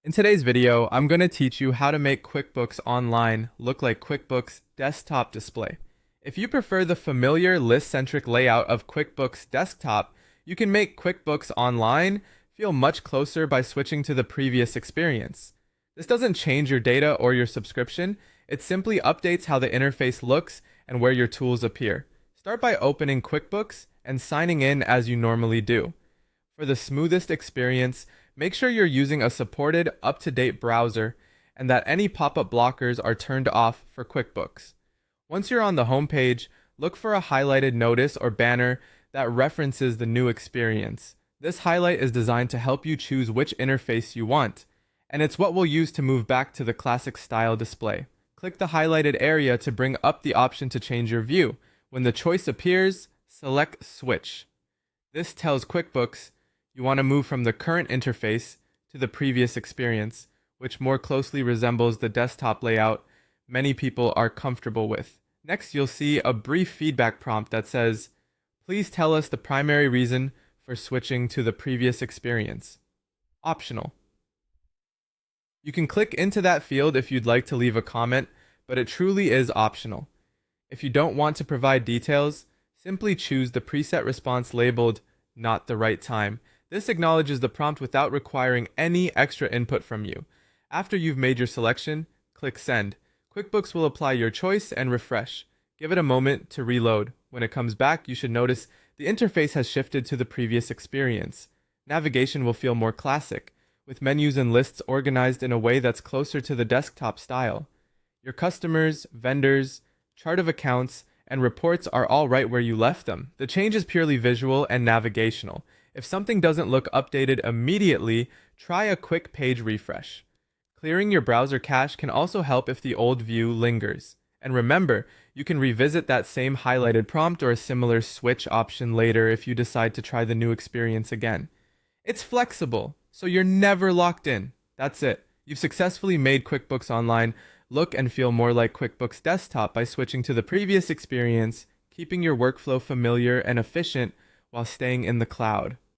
In today's video, I'm going to teach you how to make QuickBooks Online look like QuickBooks Desktop display. If you prefer the familiar list-centric layout of QuickBooks Desktop, you can make QuickBooks Online feel much closer by switching to the previous experience. This doesn't change your data or your subscription, it simply updates how the interface looks and where your tools appear. Start by opening QuickBooks and signing in as you normally do. For the smoothest experience, make sure you're using a supported, up-to-date browser and that any pop-up blockers are turned off for QuickBooks. Once you're on the home page, look for a highlighted notice or banner that references the new experience. This highlight is designed to help you choose which interface you want, and it's what we'll use to move back to the classic style display. Click the highlighted area to bring up the option to change your view. When the choice appears, select Switch. This tells QuickBooks you want to move from the current interface to the previous experience, which more closely resembles the desktop layout many people are comfortable with. Next, you'll see a brief feedback prompt that says, "Please tell us the primary reason for switching to the previous experience." Optional. You can click into that field if you'd like to leave a comment, but it truly is optional. If you don't want to provide details, simply choose the preset response labeled "Not the right time." This acknowledges the prompt without requiring any extra input from you. After you've made your selection, click Send. QuickBooks will apply your choice and refresh. Give it a moment to reload. When it comes back, you should notice the interface has shifted to the previous experience. Navigation will feel more classic, with menus and lists organized in a way that's closer to the desktop style. Your customers, vendors, chart of accounts, and reports are all right where you left them. The change is purely visual and navigational. If something doesn't look updated immediately, try a quick page refresh. Clearing your browser cache can also help if the old view lingers. And remember, you can revisit that same highlighted prompt or a similar switch option later if you decide to try the new experience again. It's flexible, so you're never locked in. That's it. You've successfully made QuickBooks Online look and feel more like QuickBooks Desktop by switching to the previous experience, keeping your workflow familiar and efficient while staying in the cloud.